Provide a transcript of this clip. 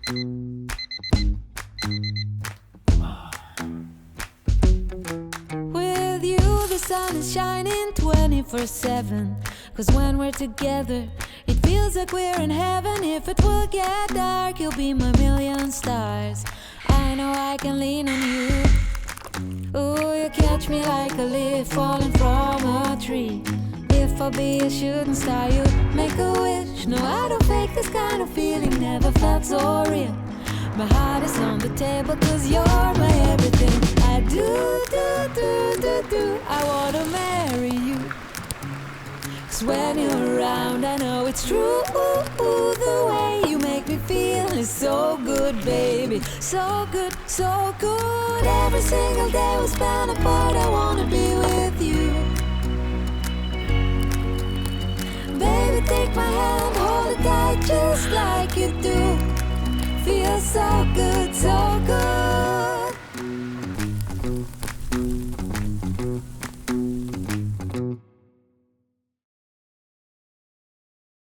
With you, the sun is shining 24/7. 'Cause when we're together, it feels like we're in heaven. If it will get dark, you'll be my million stars. I know I can lean on you. Ooh, you catch me like a leaf falling from a tree. If I'll be a shooting star, you make a wish. No, I don't fake this kind of feeling, never felt so real. My heart is on the table 'cause you're my everything. I do. I wanna marry you. 'Cause when you're around, I know it's true. The way you make me feel is so good, baby. So good, so good. Every single day we spend apart, I wanna be with you. Baby, take my hand, hold it tight just like you do. Feels so good, so